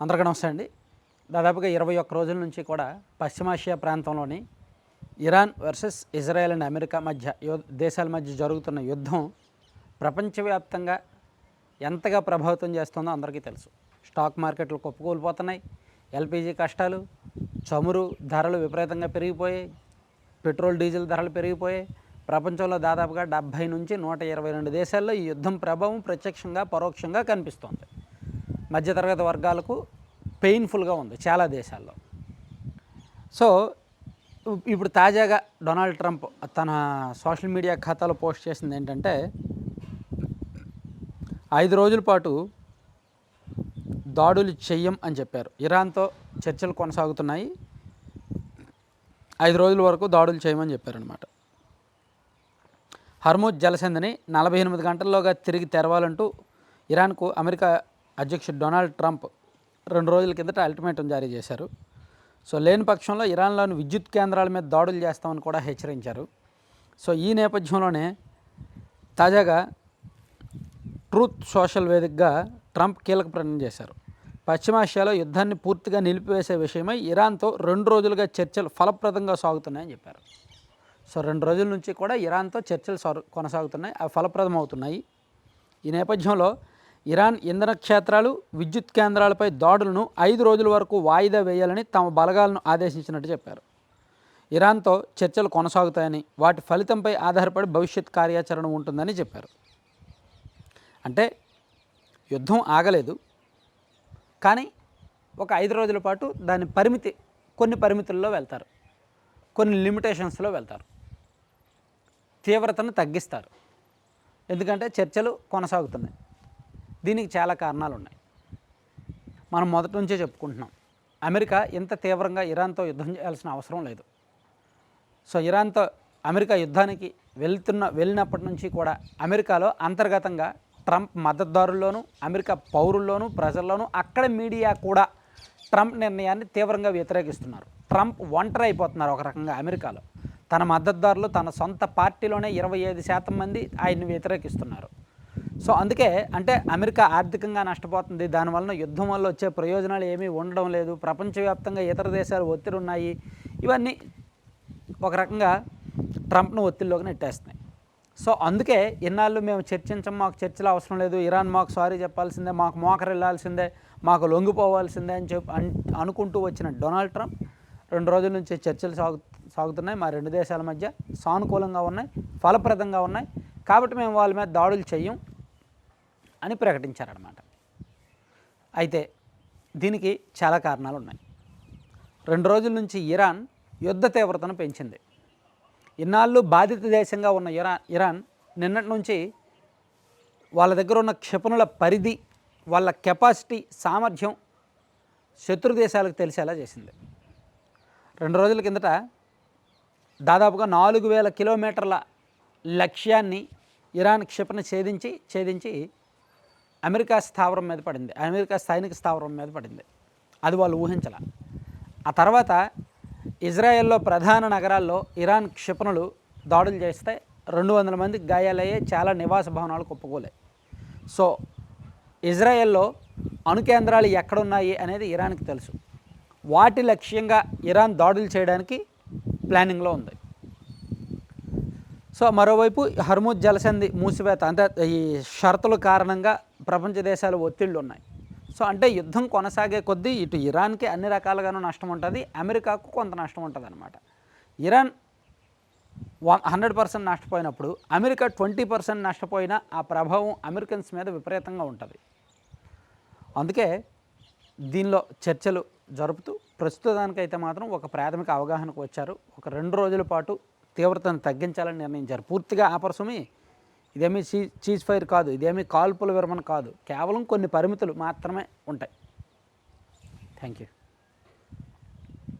అందరికీ నమస్తే అండి. దాదాపుగా 21 రోజుల నుంచి కూడా పశ్చిమాసియా ప్రాంతంలోని Iran versus Israel and America మధ్య దేశాల మధ్య జరుగుతున్న యుద్ధం ప్రపంచవ్యాప్తంగా ఎంతగా ప్రభావితం చేస్తుందో అందరికీ తెలుసు. స్టాక్ మార్కెట్లు కుప్పకూలిపోతున్నాయి, ఎల్పిజి కష్టాలు, చమురు ధరలు విపరీతంగా పెరిగిపోయాయి, పెట్రోల్ డీజిల్ ధరలు పెరిగిపోయాయి. ప్రపంచంలో దాదాపుగా 70 నుంచి 122 దేశాల్లో ఈ యుద్ధం ప్రభావం ప్రత్యక్షంగా పరోక్షంగా కనిపిస్తోంది. మధ్యతరగతి వర్గాలకు పెయిన్ఫుల్గా ఉంది చాలా దేశాల్లో. సో ఇప్పుడు తాజాగా డొనాల్డ్ ట్రంప్ తన సోషల్ మీడియా ఖాతాలో పోస్ట్ చేసింది ఏంటంటే, 5 రోజుల పాటు దాడులు చెయ్యం అని చెప్పారు. ఇరాన్తో చర్చలు కొనసాగుతున్నాయి, 5 రోజుల వరకు దాడులు చేయమని చెప్పారనమాట. హర్ముజ్ జలసంధిని 48 గంటల్లోగా తిరిగి తెరవాలంటూ ఇరాన్కు అమెరికా అధ్యక్షుడు డొనాల్డ్ ట్రంప్ 2 రోజుల కిందట అల్టిమేటం జారీ చేశారు. సో లేని పక్షంలో ఇరాన్లోని విద్యుత్ కేంద్రాల మీద దాడులు చేస్తామని కూడా హెచ్చరించారు. సో ఈ నేపథ్యంలోనే తాజాగా ట్రూత్ సోషల్ వేదికగా ట్రంప్ కీలక ప్రకటన చేశారు. పశ్చిమాసియాలో యుద్ధాన్ని పూర్తిగా నిలిపివేసే విషయమై ఇరాన్తో 2 రోజులుగా చర్చలు ఫలప్రదంగా సాగుతున్నాయని చెప్పారు. సో 2 రోజుల నుంచి కూడా ఇరాన్తో చర్చలు కొనసాగుతున్నాయి, అవి ఫలప్రదం అవుతున్నాయి. ఈ నేపథ్యంలో ఇరాన్ ఇంధన క్షేత్రాలు, విద్యుత్ కేంద్రాలపై దాడులను 5 రోజుల వరకు వాయిదా వేయాలని తమ బలగాలను ఆదేశించినట్టు చెప్పారు. ఇరాన్తో చర్చలు కొనసాగుతాయని, వాటి ఫలితంపై ఆధారపడి భవిష్యత్ కార్యాచరణ ఉంటుందని చెప్పారు. అంటే యుద్ధం ఆగలేదు, కానీ ఒక 5 రోజుల పాటు దాని కొన్ని పరిమితుల్లో వెళ్తారు, కొన్ని లిమిటేషన్స్లో వెళ్తారు, తీవ్రతను తగ్గిస్తారు. ఎందుకంటే చర్చలు కొనసాగుతున్నాయి. దీనికి చాలా కారణాలు ఉన్నాయి. మనం మొదటి నుంచే చెప్పుకుంటున్నాం, అమెరికా ఇంత తీవ్రంగా ఇరాన్తో యుద్ధం చేయాల్సిన అవసరం లేదు. సో ఇరాన్తో అమెరికా యుద్ధానికి వెళ్ళినప్పటి నుంచి కూడా అమెరికాలో అంతర్గతంగా ట్రంప్ మద్దతుదారుల్లోనూ, అమెరికా పౌరుల్లోనూ, ప్రజల్లోనూ, అక్కడ మీడియా కూడా ట్రంప్ నిర్ణయాన్ని తీవ్రంగా వ్యతిరేకిస్తున్నారు. ట్రంప్ ఒంటరి అయిపోతున్నారు ఒక రకంగా అమెరికాలో. తన మద్దతుదారులు తన సొంత పార్టీలోనే 25% మంది ఆయన్ని వ్యతిరేకిస్తున్నారు. సో అందుకే అంటే అమెరికా ఆర్థికంగా నష్టపోతుంది, దానివలన యుద్ధం వల్ల వచ్చే ప్రయోజనాలు ఏమీ ఉండడం లేదు, ప్రపంచవ్యాప్తంగా ఇతర దేశాలు ఒత్తిడి ఉన్నాయి, ఇవన్నీ ఒక రకంగా ట్రంప్ను ఒత్తిడిలోకి నెట్టేస్తున్నాయి. సో అందుకే ఇన్నాళ్ళు మేము చర్చించం, మాకు చర్చలు అవసరం లేదు, ఇరాన్ మాకు సారీ చెప్పాల్సిందే, మాకు మోకరిల్లాల్సిందే, మాకు లొంగిపోవాల్సిందే అని అనుకుంటూ వచ్చిన డొనాల్డ్ ట్రంప్ 2 రోజుల నుంచి చర్చలు సాగుతున్నాయి, మా 2 దేశాల మధ్య సానుకూలంగా ఉన్నాయి, ఫలప్రదంగా ఉన్నాయి, కాబట్టి మేము వాళ్ళ మీద దాడులు చెయ్యం అని ప్రకటించారన్నమాట. అయితే దీనికి చాలా కారణాలు ఉన్నాయి. 2 రోజుల నుంచి ఇరాన్ యుద్ధ తీవ్రతను పెంచింది. ఇన్నాళ్ళు బాధిత దేశంగా ఉన్న ఇరాన్ నిన్నటి నుంచి వాళ్ళ దగ్గర ఉన్న క్షిపణుల పరిధి, వాళ్ళ కెపాసిటీ, సామర్థ్యం శత్రు దేశాలకు తెలిసేలా చేసింది. 2 రోజుల కిందట దాదాపుగా 4000 కిలోమీటర్ల లక్ష్యాన్ని ఇరాన్ క్షిపణి ఛేదించి అమెరికా స్థావరం మీద పడింది, అమెరికా సైనిక స్థావరం మీద పడింది. అది వాళ్ళు ఊహించాల. ఆ తర్వాత ఇజ్రాయెల్లో ప్రధాన నగరాల్లో ఇరాన్ క్షిపణులు దాడులు చేస్తే 200 మందికి గాయాలయ్యాయి, చాలా నివాస భవనాలు కుప్పకూలాయి. సో ఇజ్రాయెల్లో అణు కేంద్రాలు ఎక్కడున్నాయి అనేది ఇరాన్కి తెలుసు. వాటి లక్ష్యంగా ఇరాన్ దాడులు చేయడానికి ప్లానింగ్లో ఉంది. సో మరోవైపు హర్ముజ్ జలసంధి మూసివేత, అంటే ఈ షరతుల కారణంగా ప్రపంచ దేశాలు ఒత్తిళ్ళు ఉన్నాయి. సో అంటే యుద్ధం కొనసాగే కొద్దీ ఇటు ఇరాన్కి అన్ని రకాలుగానూ నష్టం ఉంటుంది, అమెరికాకు కొంత నష్టం ఉంటుంది అనమాట. ఇరాన్ 100% నష్టపోయినప్పుడు అమెరికా 20% నష్టపోయినా ఆ ప్రభావం అమెరికన్స్ మీద విపరీతంగా ఉంటుంది. అందుకే దీనిలో చర్చలు జరుపుతూ ప్రస్తుతానికైతే మాత్రం ఒక ప్రాథమిక అవగాహనకు వచ్చారు. ఒక 2 రోజుల పాటు తీవ్రతను తగ్గించాలని నిర్ణయించారు. పూర్తిగా ఆపరసమి, ఇదేమీ చీజ్ ఫైర్ కాదు, ఇదేమీ కాల్పుల విరమణ కాదు, కేవలం కొన్ని పరిమితులు మాత్రమే ఉంటాయి. Thank you.